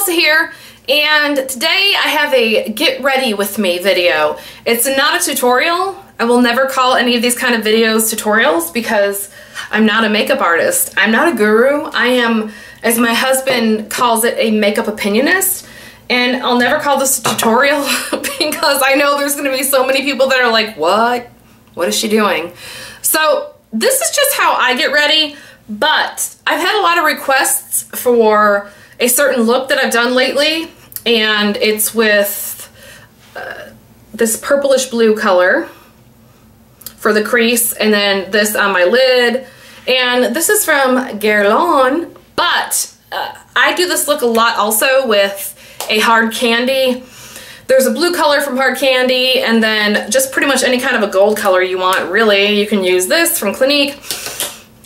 Melissa here, and today I have a get ready with me video. It's not a tutorial. I will never call any of these kind of videos tutorials because I'm not a makeup artist. I'm not a guru. I am, as my husband calls it, a makeup opinionist. And I'll never call this a tutorial because I know there's going to be so many people that are like, what? What is she doing? So this is just how I get ready, but I've had a lot of requests for a certain look that I've done lately, and it's with this purplish blue color for the crease, and then this on my lid, and this is from Guerlain, but I do this look a lot also with a hard candy. There's a blue color from Hard Candy, and then just pretty much any kind of a gold color you want, really. You can use this from Clinique,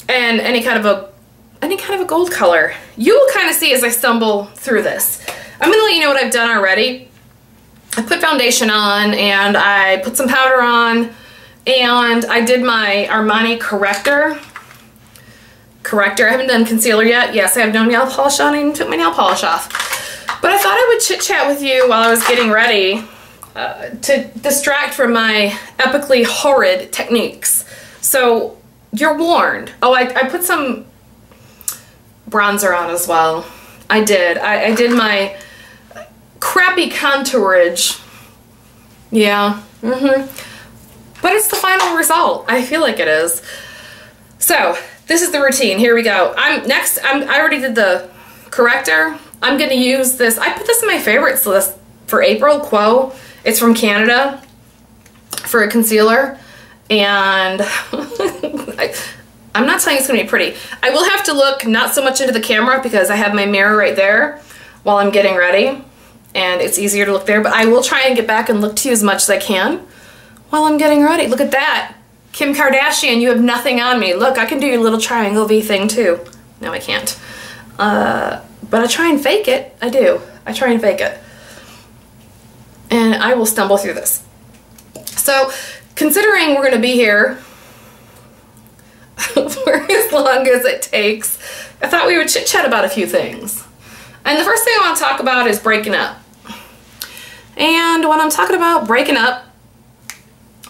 and any kind of a gold color. You will kind of see as I stumble through this. I'm gonna let you know what I've done already. I put foundation on, and I put some powder on, and I did my Armani corrector. I haven't done concealer yet. Yes, I have no nail polish on. I even took my nail polish off. But I thought I would chit chat with you while I was getting ready to distract from my epically horrid techniques. So you're warned. Oh, I put some bronzer on as well. I did. I did my crappy contourage. Yeah. But it's the final result. I feel like it is. So this is the routine. Here we go. I already did the corrector. I'm going to use this. I put this in my favorites list for April, Quo. It's from Canada for a concealer. And I'm not saying it's going to be pretty. I will have to look not so much into the camera because I have my mirror right there while I'm getting ready. And it's easier to look there. But I will try and get back and look to you as much as I can while I'm getting ready. Look at that. Kim Kardashian, you have nothing on me. Look, I can do your little triangle V thing too. No, I can't. But I try and fake it. I do. I try and fake it. And I will stumble through this. So, considering we're going to be here for as long as it takes, I thought we would chit chat about a few things. And the first thing I want to talk about is breaking up. And when I'm talking about breaking up,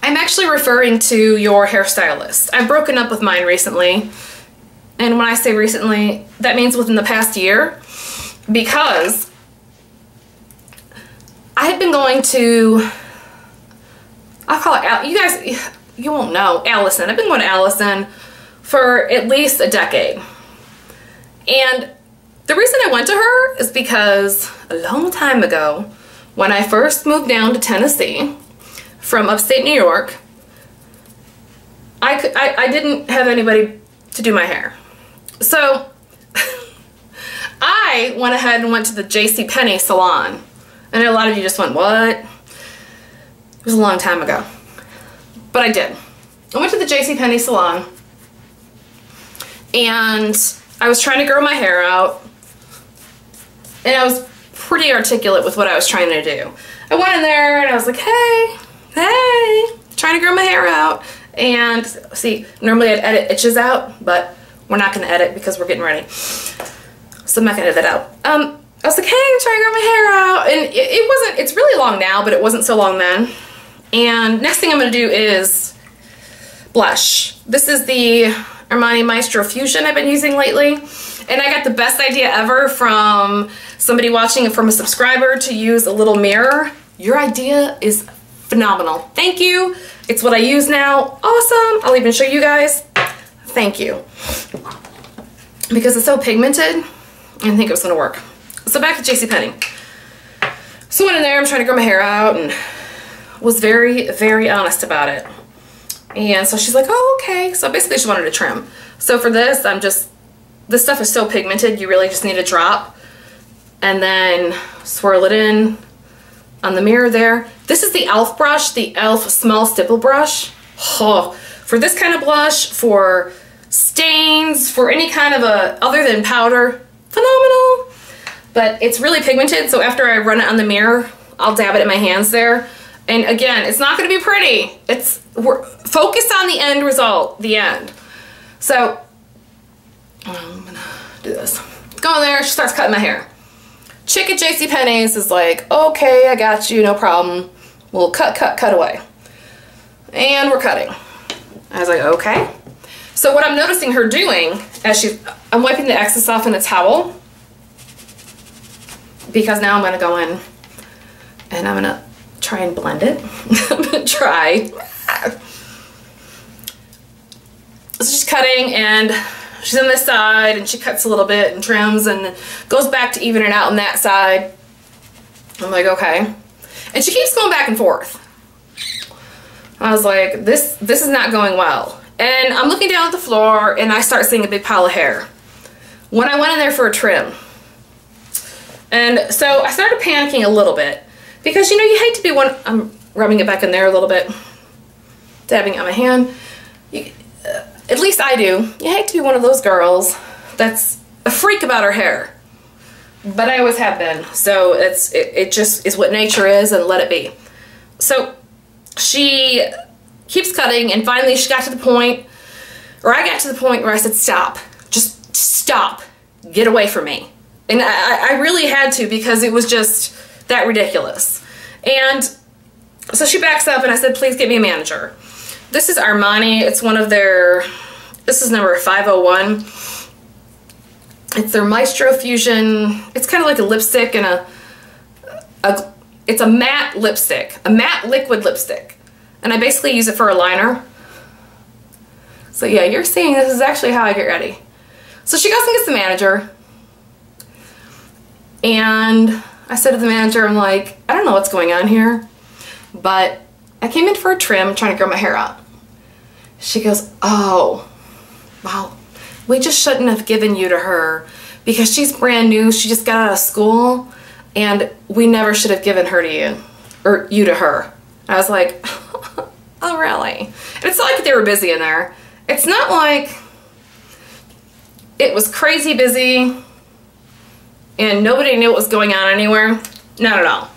I'm actually referring to your hairstylist. I've broken up with mine recently. And when I say recently, that means within the past year, because I had been going to, I'll call it, you guys, you won't know, Allison. I've been going to Allison for at least a decade. And the reason I went to her is because a long time ago, when I first moved down to Tennessee from upstate New York, I didn't have anybody to do my hair. So I went ahead and went to the JCPenney salon. And a lot of you just went, what? It was a long time ago. But I did. I went to the JCPenney salon and I was trying to grow my hair out. And I was pretty articulate with what I was trying to do. I went in there and I was like, hey, trying to grow my hair out. And see, normally I'd edit itches out, but we're not going to edit because we're getting ready. So I'm not going to edit that out. I was like, hey, I'm trying to grow my hair out. And it wasn't, it's really long now, but it wasn't so long then. And next thing I'm going to do is blush. This is the Armani Maestro Fusion I've been using lately. And I got the best idea ever from somebody watching it, from a subscriber, to use a little mirror. Your idea is phenomenal. Thank you. It's what I use now. Awesome. I'll even show you guys. Thank you. Because it's so pigmented, I didn't think it was going to work. So back to JCPenney. So I went in there, I'm trying to grow my hair out, and was very, very honest about it. And so she's like, oh, okay. So basically she wanted to trim. So for this, this stuff is so pigmented, you really just need a drop. And then swirl it in on the mirror there. This is the e.l.f. brush, the e.l.f. small stipple brush. Oh, for this kind of blush, for stains, for any kind of other than powder, phenomenal. But it's really pigmented, so after I run it on the mirror, I'll dab it in my hands there. And again, it's not going to be pretty. We're focused on the end result, the end. So I'm gonna do this. Go in there, she starts cutting my hair. Chick at JCPenney's is like, okay, I got you, no problem. We'll cut away. And we're cutting. I was like, okay. So what I'm noticing her doing as I'm wiping the excess off in a towel, because now I'm gonna go in and I'm gonna try and blend it. I'm gonna try. So she's cutting and she's on this side and she cuts a little bit and trims and goes back to even it out on that side. I'm like, okay. And she keeps going back and forth. I was like, this is not going well. And I'm looking down at the floor and I start seeing a big pile of hair. When I went in there for a trim. And so I started panicking a little bit because, you know, you hate to be one, I'm rubbing it back in there a little bit, dabbing on my hand. At least I do. You hate to be one of those girls that's a freak about her hair. But I always have been. So it just is what nature is, and let it be. So she keeps cutting, and finally she got to the point, or I got to the point where I said, stop. Just stop. Get away from me. And I really had to, because it was just that ridiculous. And so she backs up and I said, please get me a manager. This is Armani. It's one of their, this is number 501. It's their Maestro Fusion. It's kind of like a lipstick and it's a matte lipstick, a matte liquid lipstick. And I basically use it for a liner. So yeah, you're seeing this is actually how I get ready. So she goes and gets the manager. And I said to the manager, I'm like, I don't know what's going on here, but I came in for a trim trying to grow my hair out. She goes, oh, well, we just shouldn't have given you to her because she's brand new. She just got out of school and we never should have given her to you, or you to her. I was like, oh, really? And it's not like they were busy in there. It's not like it was crazy busy and nobody knew what was going on anywhere. Not at all.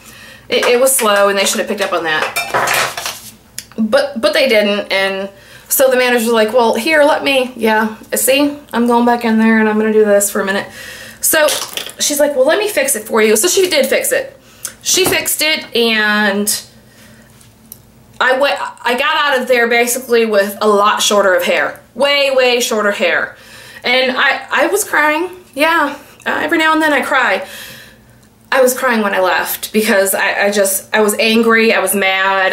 It was slow and they should have picked up on that. But they didn't, and so the manager was like, well, here, let me, yeah, see, I'm going back in there and I'm gonna do this for a minute. So she's like, well, let me fix it for you. So she did fix it. She fixed it, and I got out of there basically with a lot shorter of hair. Way shorter hair. And I was crying, yeah. Every now and then I cry. I was crying when I left because I was angry, I was mad,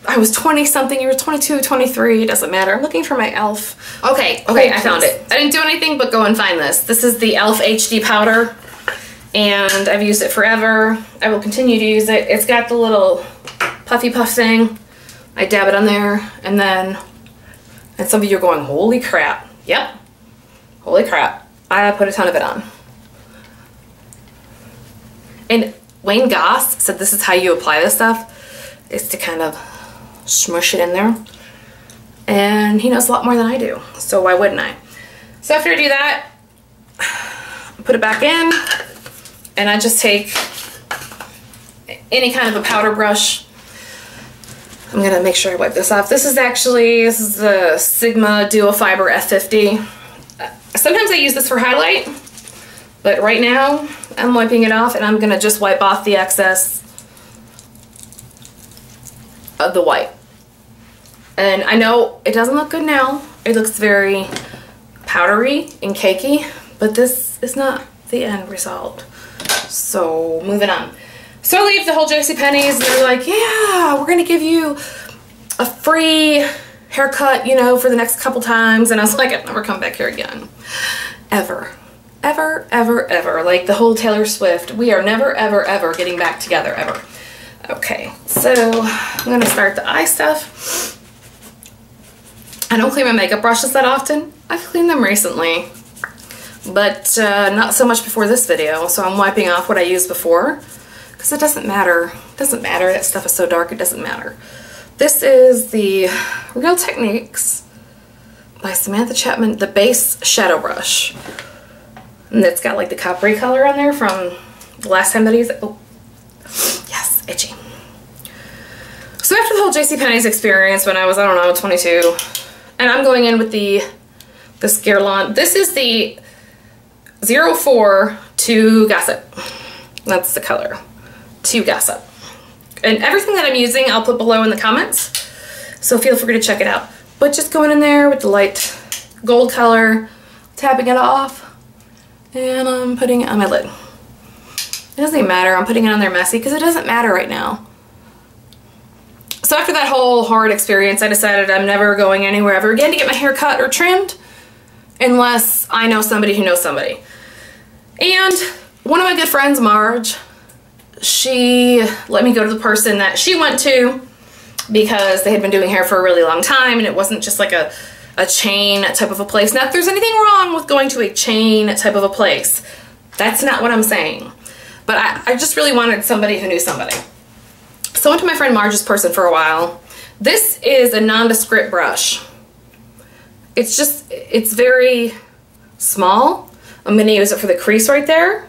I was 20 something, you were 22, 23, it doesn't matter. I'm looking for my e.l.f. Okay, I found it. I didn't do anything but go and find this. This is the e.l.f. HD powder, and I've used it forever. I will continue to use it. It's got the little puffy puff thing. I dab it on there, and some of you are going, holy crap. Yep, holy crap. I put a ton of it on. And Wayne Goss said this is how you apply this stuff, is to kind of smush it in there. And he knows a lot more than I do, so why wouldn't I? So after I do that, I put it back in, and I just take any kind of a powder brush. I'm gonna make sure I wipe this off. This is the Sigma Duo Fiber F50. Sometimes I use this for highlight, but right now I'm wiping it off, and I'm gonna just wipe off the excess of the white. And I know it doesn't look good now. It looks very powdery and cakey, but this is not the end result. So moving on. So I leave the whole JCPenney's, and they're like, yeah, we're gonna give you a free haircut, you know, for the next couple times. And I was like, I've never come back here again. Ever. Ever, ever, ever. Like the whole Taylor Swift, we are never, ever, ever getting back together, ever. Okay, so I'm gonna start the eye stuff. I don't clean my makeup brushes that often. I've cleaned them recently, but not so much before this video. So I'm wiping off what I used before, because it doesn't matter. It doesn't matter. That stuff is so dark, it doesn't matter. This is the Real Techniques by Samantha Chapman, the base shadow brush. And it's got like the coppery color on there from the last time that I used it. Oh, yes, itchy. So after the whole JCPenney's experience when I was, I don't know, 22, and I'm going in with the Guerlain. This is the 04 to Gossip. That's the color to gossip. And everything that I'm using, I'll put below in the comments. So feel free to check it out. But just going in there with the light gold color, tapping it off, and I'm putting it on my lid. It doesn't even matter. I'm putting it on there messy because it doesn't matter right now. So after that whole hard experience, I decided I'm never going anywhere ever again to get my hair cut or trimmed unless I know somebody who knows somebody. And one of my good friends, Marge, she let me go to the person that she went to because they had been doing hair for a really long time, and it wasn't just like a chain type of a place. Now, if there's anything wrong with going to a chain type of a place, that's not what I'm saying. But I just really wanted somebody who knew somebody. So I went to my friend Marge's person for a while. This is a nondescript brush. It's very small. I'm gonna use it for the crease right there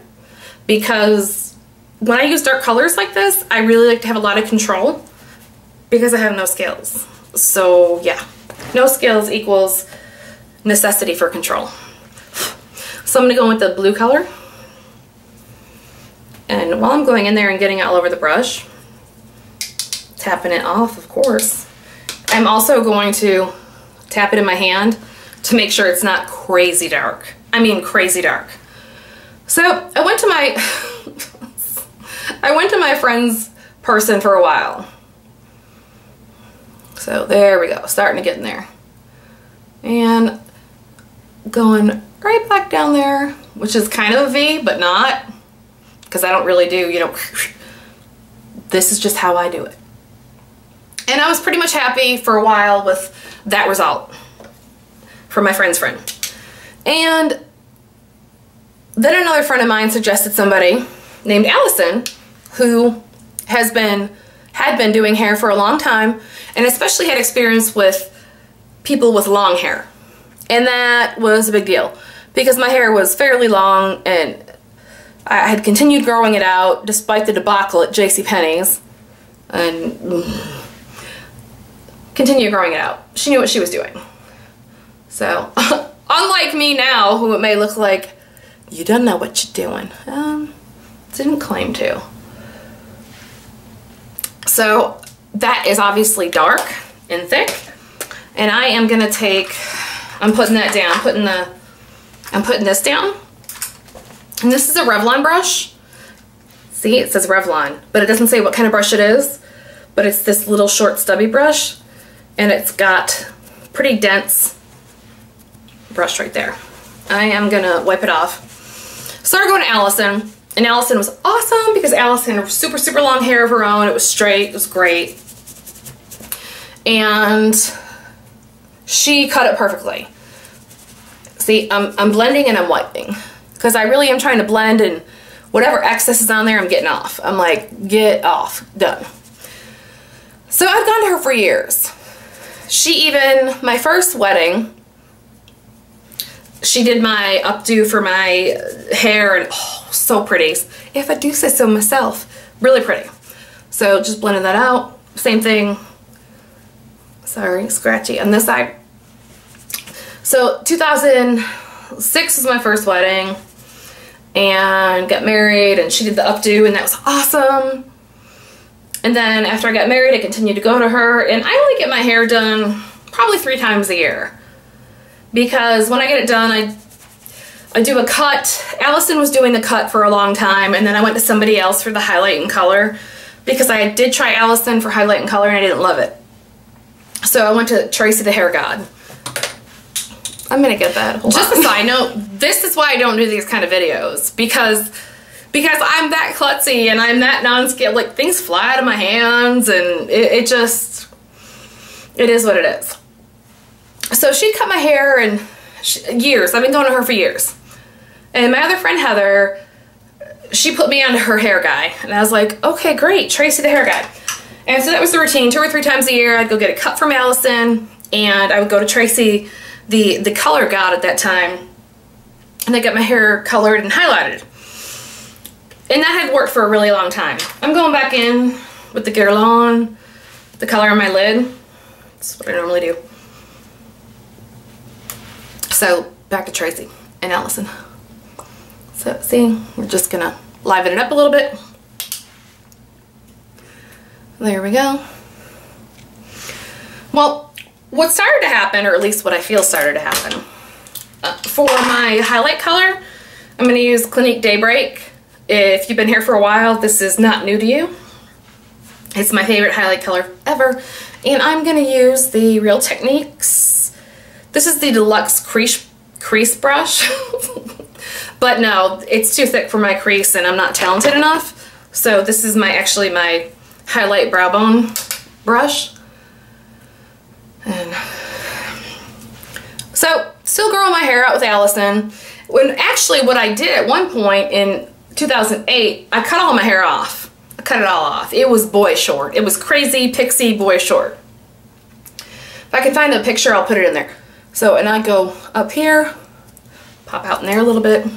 because when I use dark colors like this, I really like to have a lot of control because I have no skills. So yeah, no skills equals necessity for control. So I'm gonna go with the blue color. And while I'm going in there and getting it all over the brush, tapping it off, of course, I'm also going to tap it in my hand to make sure it's not crazy dark. I mean crazy dark. So I went to my friend's person for a while. So there we go, starting to get in there. And going right back down there, which is kind of a V, but not, because I don't really do, you know, this is just how I do it. And I was pretty much happy for a while with that result from my friend's friend. And then another friend of mine suggested somebody named Allison who had been doing hair for a long time and especially had experience with people with long hair. And that was a big deal because my hair was fairly long and I had continued growing it out despite the debacle at JCPenney's and continued growing it out. She knew what she was doing. So, unlike me now, who it may look like, you don't know what you're doing. Didn't claim to. So, that is obviously dark and thick. And I am gonna take, I'm putting that down, I'm putting this down. And this is a Revlon brush. See, it says Revlon, but it doesn't say what kind of brush it is. But it's this little short stubby brush. And it's got pretty dense brush right there. I am gonna wipe it off. Started going to Allison, and Allison was awesome because Allison had super, super long hair of her own. It was straight, it was great. And she cut it perfectly. See, I'm blending and I'm wiping because I really am trying to blend, and whatever excess is on there, I'm getting off. I'm like, get off, done. So I've gone to her for years. She even, my first wedding, she did my updo for my hair, and oh, so pretty. If I do say so myself, really pretty. So just blended that out. Same thing. Sorry, scratchy on this side. So 2006 was my first wedding and got married, and she did the updo, and that was awesome. And then after I got married, I continued to go to her, and I only get my hair done probably 3 times a year. Because when I get it done, I do a cut. Allison was doing the cut for a long time, and then I went to somebody else for the highlight and color because I did try Allison for highlight and color and I didn't love it. So I went to Tracy the Hair God. I'm gonna get that. Just a side note, this is why I don't do these kind of videos, because I'm that klutzy and I'm that non-skilled, like things fly out of my hands, and it is what it is. So she cut my hair, and years, I've been going to her for years. And my other friend Heather, she put me onto her hair guy, and I was like, okay, great, Tracy the Hair Guy. And so that was the routine. 2 or 3 times a year, I'd go get a cut from Allison, and I would go to Tracy, the color god at that time, and they got my hair colored and highlighted. And that had worked for a really long time. I'm going back in with the Guerlain, the color on my lid. That's what I normally do. So back to Tracy and Allison. So see, we're just gonna liven it up a little bit. There we go. Well, what started to happen, or at least what I feel started to happen, for my highlight color, I'm going to use Clinique Daybreak. If you've been here for a while, this is not new to you. It's my favorite highlight color ever. And I'm going to use the Real Techniques. This is the Deluxe Crease Brush. But no, it's too thick for my crease and I'm not talented enough. So this is actually my highlight brow bone brush. And so, still growing my hair out with Allison. When actually what I did at one point in 2008, I cut all my hair off. I cut it all off. It was boy short. It was crazy pixie boy short. If I can find the picture, I'll put it in there. So, and I go up here, pop out in there a little bit,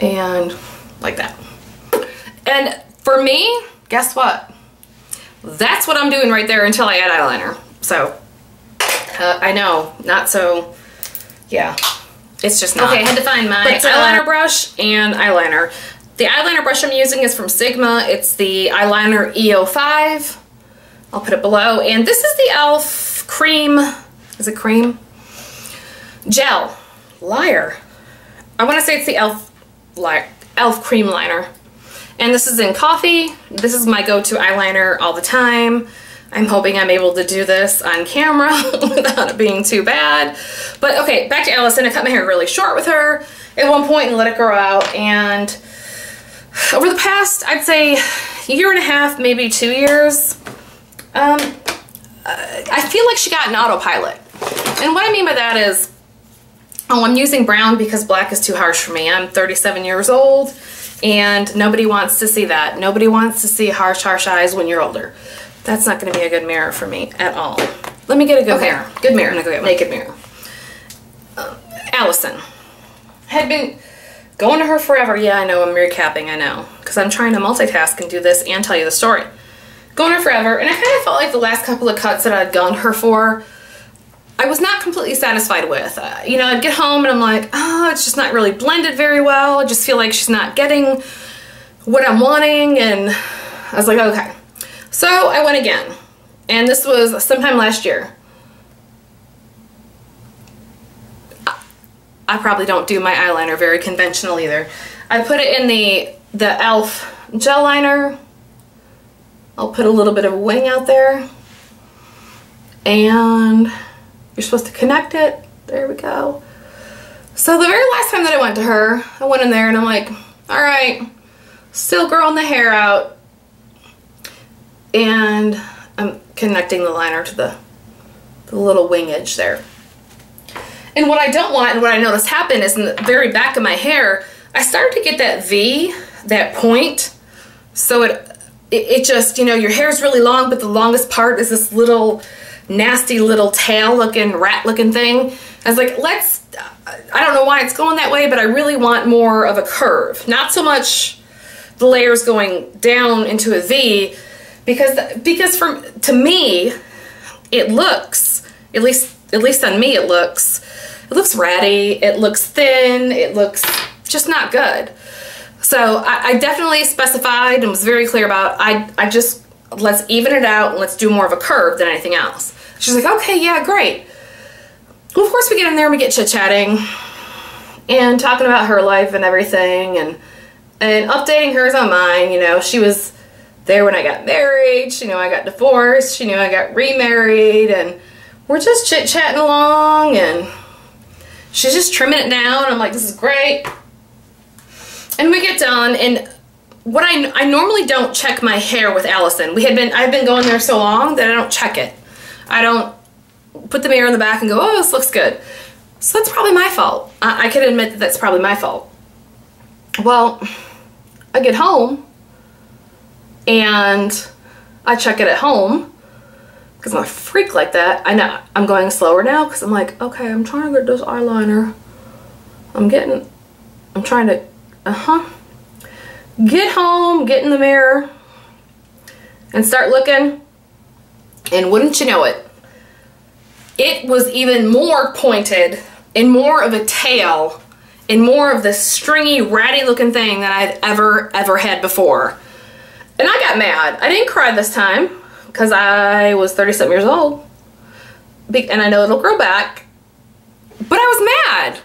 and like that. And for me, guess what? That's what I'm doing right there until I add eyeliner. So, I know, not so, yeah, it's just not. Okay, I had to find my eyeliner brush and eyeliner. The eyeliner brush I'm using is from Sigma. It's the Eyeliner EO5. I'll put it below. And this is the e.l.f. cream, is it cream? Gel. Liar. I want to say it's the e.l.f. cream liner. And this is in coffee. This is my go-to eyeliner all the time. I'm hoping I'm able to do this on camera without it being too bad. But okay, back to Allison. I cut my hair really short with her at one point and let it grow out. And over the past, I'd say, year and a half, maybe 2 years, I feel like she got an autopilot. And what I mean by that is, oh, I'm using brown because black is too harsh for me. I'm 37 years old. And nobody wants to see that. Nobody wants to see harsh eyes when you're older. That's not going to be a good mirror for me at all. Let me get a good mirror. Good mirror. I'm going to go get one. Naked mirror. Allison. Had been going to her forever. Yeah, I know. I'm recapping. I know. Because I'm trying to multitask and do this and tell you the story. Going to her forever. And I kind of felt like the last couple of cuts that I'd gone to her for, I was not completely satisfied with. You know, I'd get home and I'm like, oh, it's just not really blended very well. I just feel like she's not getting what I'm wanting. And I was like, okay. So I went again. And this was sometime last year. I probably don't do my eyeliner very conventional either. I put it in the e.l.f. gel liner. I'll put a little bit of a wing out there. And you're supposed to connect it. There we go. So the very last time that I went to her, I went in there and I'm like, all right, still growing the hair out. And I'm connecting the liner to the little wing edge there. And what I don't want, and what I noticed happen, is in the very back of my hair, I started to get that V, that point. So it just, you know, your hair's really long, but the longest part is this little nasty little tail looking, rat looking thing. I was like, I don't know why it's going that way, but I really want more of a curve. Not so much the layers going down into a V, because to me, it looks, at least on me, it looks ratty, it looks thin, it looks just not good. So I definitely specified and was very clear about, I just, let's even it out and let's do more of a curve than anything else. She's like, okay, yeah, great. Well, of course we get in there and we get chit-chatting and talking about her life and everything and updating hers on mine. You know, she was there when I got married. She knew I got divorced. She knew I got remarried, and we're just chit-chatting along, and she's just trimming it down. I'm like, this is great. And we get done, and what I normally don't check my hair with Allison. I've been going there so long that I don't check it. I don't put the mirror in the back and go, oh, this looks good. So that's probably my fault. I can admit that that's probably my fault. Well, I get home and I check it at home because I'm a freak like that. I know I'm going slower now because I'm like, okay, I'm trying to get this eyeliner. I'm trying to, get home, get in the mirror and start looking. And wouldn't you know it, it was even more pointed and more of a tail and more of this stringy, ratty looking thing that I'd ever had before. And I got mad. I didn't cry this time because I was 30-something years old. And I know it'll grow back. But I was mad.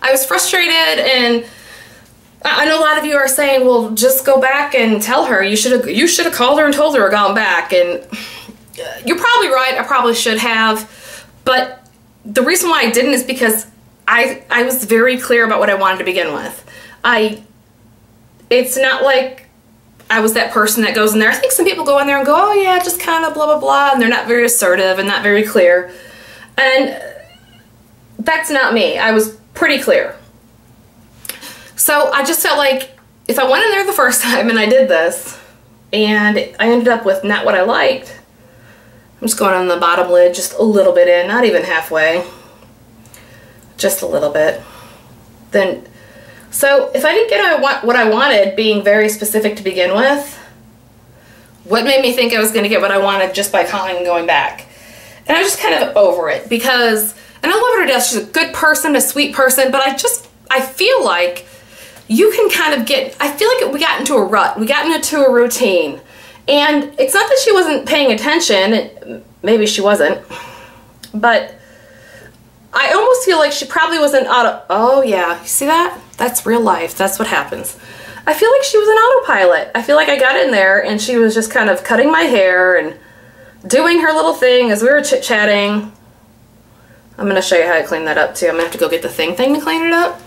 I was frustrated, and I know a lot of you are saying, well, just go back and tell her. You should have called her and told her or gone back. And you're probably right. I probably should have. But the reason why I didn't is because I was very clear about what I wanted to begin with. It's not like I was that person that goes in there. I think some people go in there and go, oh yeah, just kind of blah, blah, blah, and they're not very assertive and not very clear. And that's not me. I was pretty clear. So I just felt like if I went in there the first time and I did this, and I ended up with not what I liked, I'm just going on the bottom lid just a little bit in, not even halfway. Just a little bit. So if I didn't get what I wanted, being very specific to begin with, what made me think I was going to get what I wanted just by calling and going back? And I was just kind of over it because, and I love her to death, she's a good person, a sweet person, but I feel like you can kind of I feel like we got into a rut, we got into a routine. And it's not that she wasn't paying attention, maybe she wasn't, but I almost feel like she probably wasn't oh yeah, you see that? That's real life, that's what happens. I feel like she was an autopilot. I feel like I got in there and she was just kind of cutting my hair and doing her little thing as we were chit-chatting. I'm going to show you how to clean that up too. I'm going to have to go get the thing to clean it up,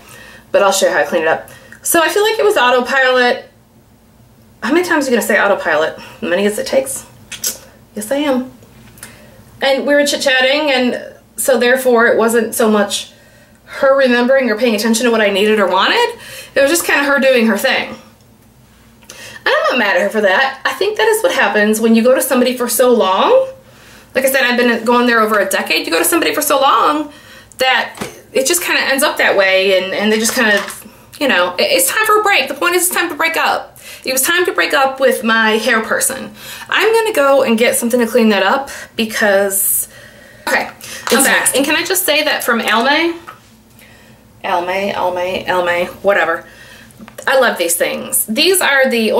but I'll show you how to clean it up. So I feel like it was autopilot. How many times are you going to say autopilot? As many as it takes? Yes, I am. And we were chit-chatting, and so therefore it wasn't so much her remembering or paying attention to what I needed or wanted. It was just kind of her doing her thing. And I'm not mad at her for that. I think that is what happens when you go to somebody for so long. Like I said, I've been going there over a decade. You go to somebody for so long that it just kind of ends up that way, and they just kind of, you know, it's time for a break. The point is it's time to break up. It was time to break up with my hair person. I'm going to go and get something to clean that up because, okay, I'm back. And can I just say that from Almay, whatever. I love these things. These are the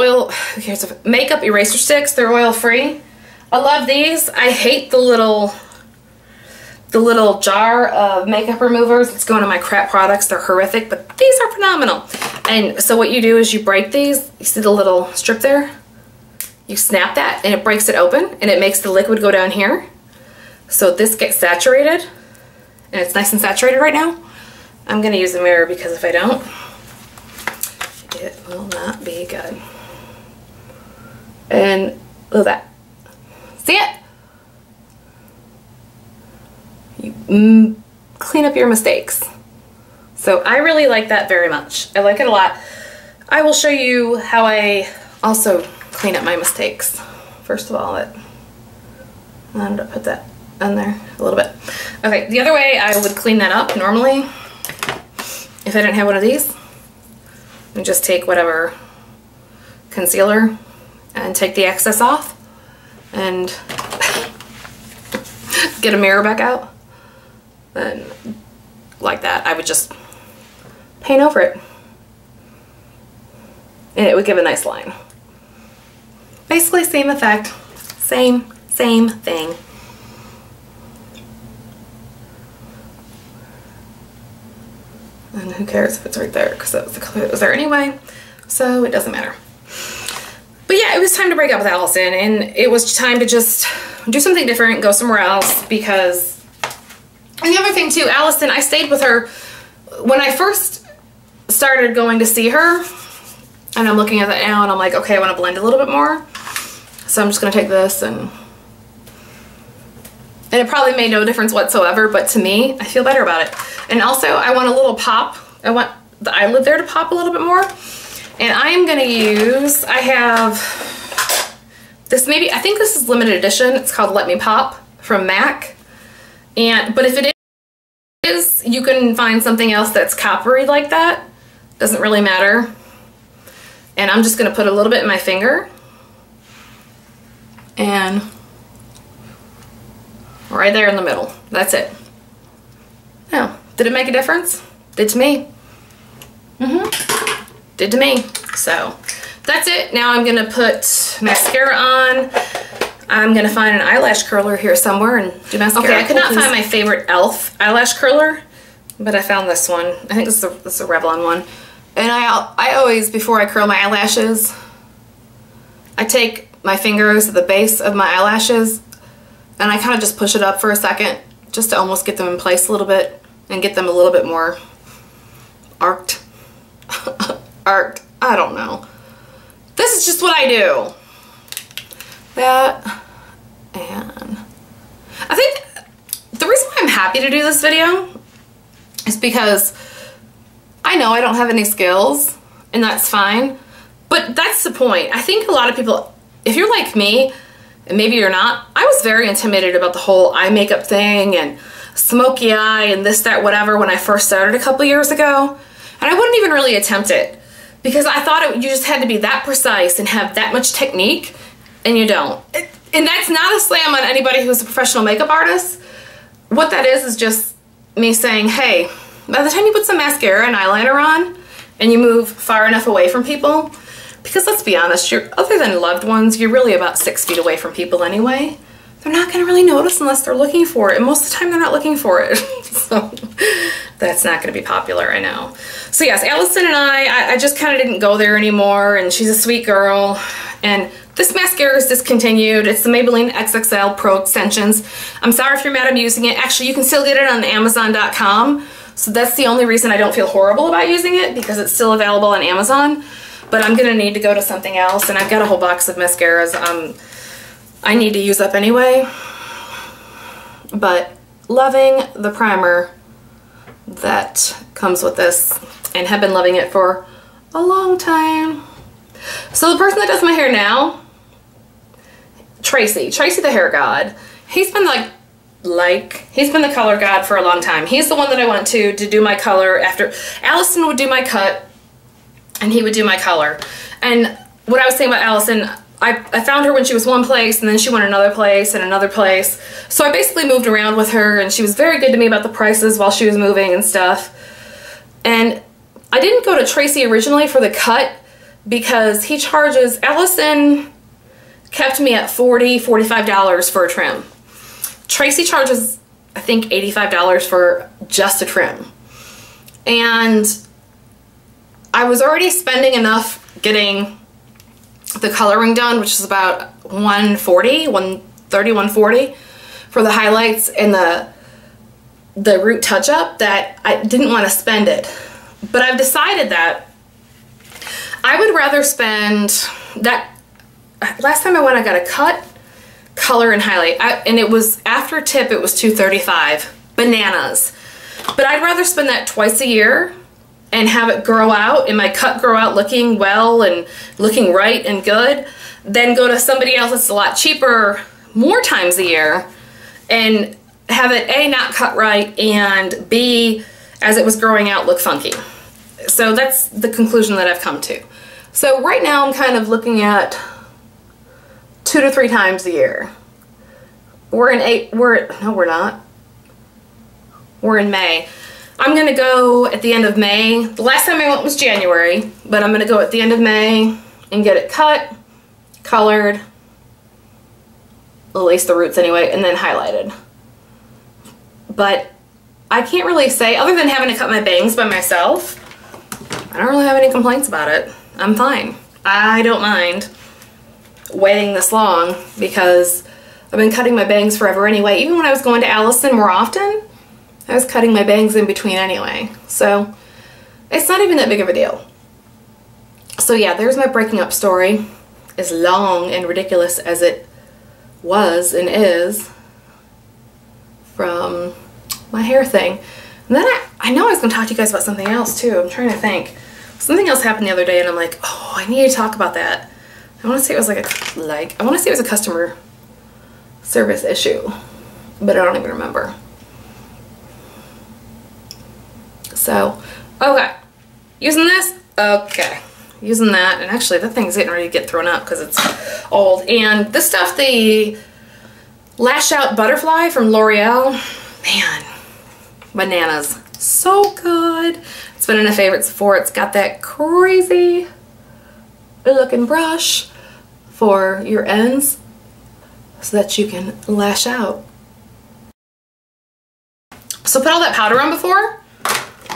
here's a makeup eraser sticks. They're oil free. I love these. I hate the little jar of makeup removers. Let's go into my crap products. They're horrific, but these are phenomenal. And so what you do is you break these. You see the little strip there? You snap that and it breaks it open and it makes the liquid go down here. So this gets saturated and it's nice and saturated right now. I'm going to use a mirror because if I don't, it will not be good. And look at that. See it? You clean up your mistakes. So I really like that very much. I like it a lot. I will show you how I also clean up my mistakes. First of all, I'm going to put that in there a little bit. Okay, the other way I would clean that up normally, if I didn't have one of these, and just take whatever concealer and take the excess off and get a mirror back out. And like that, I would just paint over it. And it would give a nice line. Basically same effect. Same thing. And who cares if it's right there, because that was the color that was there anyway. So it doesn't matter. But yeah, it was time to break up with Allison, and it was time to just do something different, go somewhere else, because... And the other thing too, Allison, I stayed with her when I first started going to see her, and I'm looking at that now, and I'm like, okay, I want to blend a little bit more. So I'm just going to take this, and it probably made no difference whatsoever, but to me, I feel better about it. And also, I want a little pop. I want the eyelid there to pop a little bit more. And I am going to use, I have this I think this is limited edition. It's called Let Me Pop from MAC. But if it is, you can find something else that's coppery like that. Doesn't really matter. And I'm just going to put a little bit in my finger. And right there in the middle. That's it. Now, did it make a difference? Did to me. Did to me. So that's it. Now I'm gonna put mascara on. I'm gonna find an eyelash curler here somewhere and do mascara. Okay, I could not find my favorite e.l.f. eyelash curler, but I found this one. I think this is a Revlon one. And I always, before I curl my eyelashes, I take my fingers to the base of my eyelashes and I kind of just push it up for a second just to almost get them in place a little bit and get them a little bit more arced. Arced. I don't know. This is just what I do. That, and I think the reason why I'm happy to do this video is because I know I don't have any skills, and that's fine, but that's the point. I think a lot of people, if you're like me, and maybe you're not, I was very intimidated about the whole eye makeup thing and smoky eye and this, that, whatever when I first started a couple years ago, and I wouldn't even really attempt it because I thought you just had to be that precise and have that much technique, and you don't. And that's not a slam on anybody who's a professional makeup artist. What that is just me saying, hey, by the time you put some mascara and eyeliner on and you move far enough away from people, because let's be honest, other than loved ones, you're really about 6 feet away from people anyway. They're not gonna really notice unless they're looking for it, and most of the time they're not looking for it. So that's not gonna be popular, I know. So yes, Allison and I just kind of didn't go there anymore, and she's a sweet girl. And this mascara is discontinued. It's the Maybelline XXL Pro Extensions. I'm sorry if you're mad I'm using it. Actually, you can still get it on Amazon.com. So that's the only reason I don't feel horrible about using it, because it's still available on Amazon. But I'm gonna need to go to something else, and I've got a whole box of mascaras I need to use up anyway. But loving the primer that comes with this, and have been loving it for a long time. So the person that does my hair now, Tracy the hair god, he's been he's been the color god for a long time. He's the one that I went to do my color after. Allison would do my cut and he would do my color. And what I was saying about Allison, I found her when she was one place and then she went another place and another place. So I basically moved around with her, and she was very good to me about the prices while she was moving and stuff. And I didn't go to Tracy originally for the cut because he charges, Allison kept me at $40, $45 for a trim. Tracy charges, I think, $85 for just a trim. And I was already spending enough getting the coloring done, which is about $130, $140 for the highlights and the root touch-up, that I didn't want to spend it. But I've decided that I would rather spend that. Last time I went, I got a cut, color, and highlight, and it was after tip. It was $235, bananas. But I'd rather spend that twice a year and have it grow out, and my cut grow out looking well and looking right and good, than go to somebody else that's a lot cheaper more times a year and have it A, not cut right, and B, as it was growing out, look funky. So that's the conclusion that I've come to. So right now I'm kind of looking at 2 to 3 times a year. We're in May. I'm gonna go at the end of May. The last time I went was January, but I'm gonna go at the end of May and get it cut, colored, at least the roots anyway, and then highlighted. But I can't really say, other than having to cut my bangs by myself, I don't really have any complaints about it. I'm fine. I don't mind waiting this long because I've been cutting my bangs forever anyway. Even when I was going to Allison more often, I was cutting my bangs in between anyway. So it's not even that big of a deal. So yeah, there's my breaking up story. As long and ridiculous as it was and is from my hair thing. And then I know I was going to talk to you guys about something else too. I'm trying to think. Something else happened the other day and I'm like, oh, I need to talk about that. I want to say it was I want to say it was a customer service issue, but I don't even remember. So, okay. Using this? Okay. Using that, and actually that thing's getting ready to get thrown up because it's old. And this stuff, the Lash Out Butterfly from L'Oreal, man, bananas. So good. It's been in a favorites before. It's got that crazy looking brush for your ends so that you can lash out. So put all that powder on before,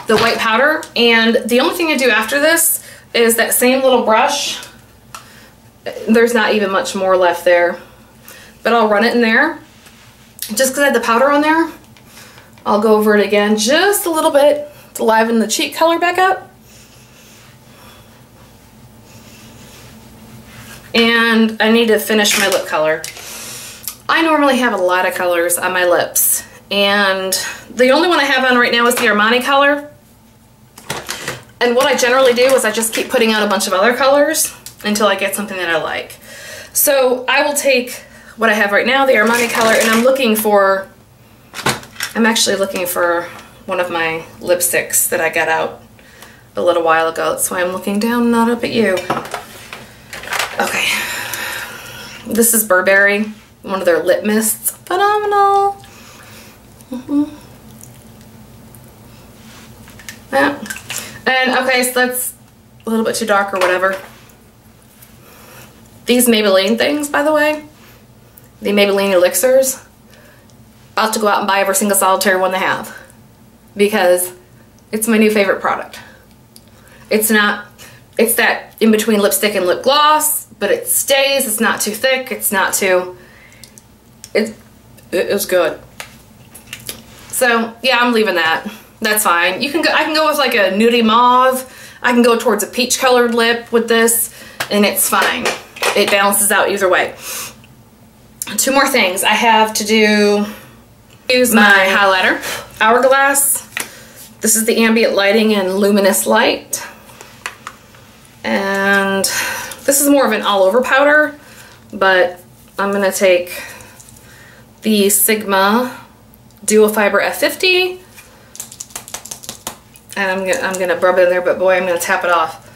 the white powder, and the only thing I do after this is that same little brush. There's not even much more left there, but I'll run it in there. Just because I had the powder on there, I'll go over it again just a little bit to liven the cheek color back up. And I need to finish my lip color. I normally have a lot of colors on my lips, and the only one I have on right now is the Armani color. And what I generally do is I just keep putting out a bunch of other colors until I get something that I like. So I will take what I have right now, the Armani color, and I'm actually looking for one of my lipsticks that I got out a little while ago. That's why I'm looking down, not up at you. Okay. This is Burberry, one of their lip mists. Phenomenal. Yeah. And okay, so that's a little bit too dark or whatever. These Maybelline things, by the way, the Maybelline elixirs, I'll have to go out and buy every single solitary one they have because it's my new favorite product. It's that in between lipstick and lip gloss, but it stays, it's not too thick, it's not too, it was good. So yeah, I'm leaving that. That's fine. You can go, I can go with like a nudie mauve. I can go towards a peach colored lip with this and it's fine. It balances out either way. Two more things. I have to use my highlighter, Hourglass. This is the ambient lighting and luminous light. And this is more of an all over powder, but I'm gonna take the Sigma Dual Fiber F50 and I'm gonna rub it in there, but boy, I'm gonna tap it off.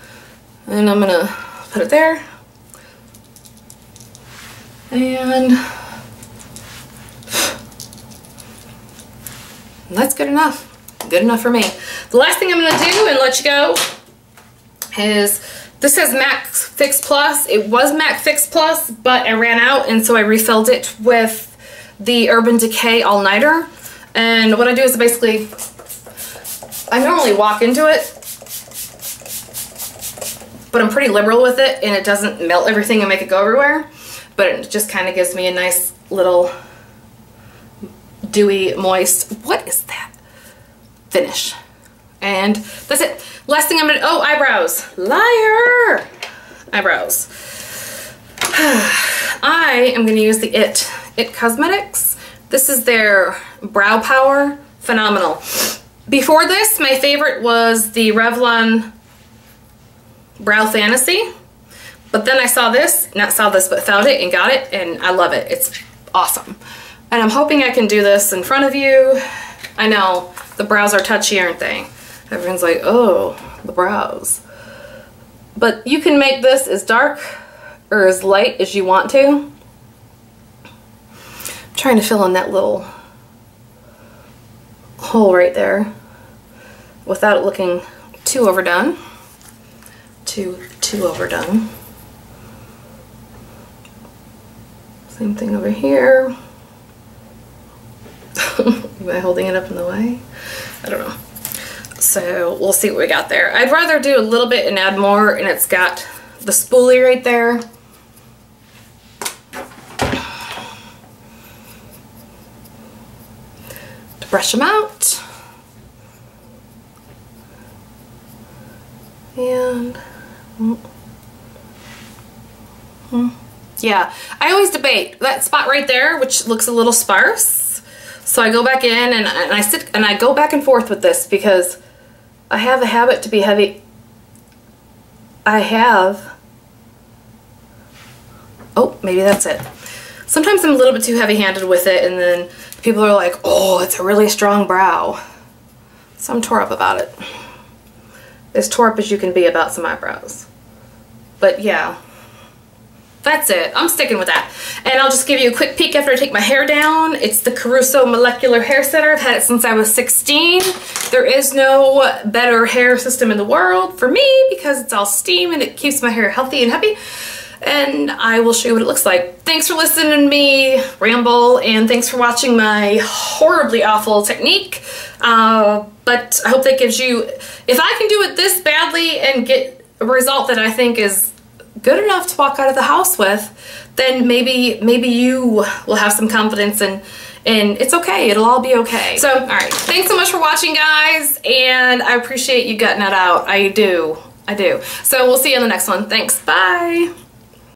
And I'm gonna put it there. And that's good enough. Good enough for me. The last thing I'm gonna do and let you go is, this says MAC Fix Plus. It was MAC Fix Plus, but I ran out and so I refilled it with the Urban Decay All Nighter. And what I do is basically, I normally walk into it, but I'm pretty liberal with it and it doesn't melt everything and make it go everywhere. But it just kind of gives me a nice little dewy, moist, what is that? Finish. And that's it. Last thing I'm gonna, oh, eyebrows. Liar! Eyebrows. I am gonna use the It Cosmetics. This is their Brow Power. Phenomenal. Before this, my favorite was the Revlon Brow Fantasy. But then I saw this, not saw this, but found it and got it, and I love it. It's awesome. And I'm hoping I can do this in front of you. I know, the brows are touchy, aren't they? Everyone's like, oh, the brows. But you can make this as dark or as light as you want to. I'm trying to fill in that little hole right there without it looking too overdone. Too overdone. Same thing over here. Am I holding it up in the way? I don't know. So we'll see what we got there. I'd rather do a little bit and add more, and it's got the spoolie right there. To brush them out. And yeah, I always debate that spot right there, which looks a little sparse. So I go back in and I sit and I go back and forth with this because I have a habit to be heavy. Oh, maybe that's it. Sometimes I'm a little bit too heavy-handed with it, and then people are like, oh, it's a really strong brow. So I'm tore up about it. As tore up as you can be about some eyebrows. But yeah, That's it. I'm sticking with that. And I'll just give you a quick peek after I take my hair down. It's the Caruso Molecular Hair Center. I've had it since I was 16. There is no better hair system in the world for me because it's all steam and it keeps my hair healthy and happy. And I will show you what it looks like. Thanks for listening to me ramble, and thanks for watching my horribly awful technique. But I hope that gives you, if I can do it this badly and get a result that I think is good enough to walk out of the house with, then maybe you will have some confidence, and it's okay. It'll all be okay. So, all right. Thanks so much for watching, guys, and I appreciate you gutting it out. I do. So we'll see you in the next one. Thanks. Bye.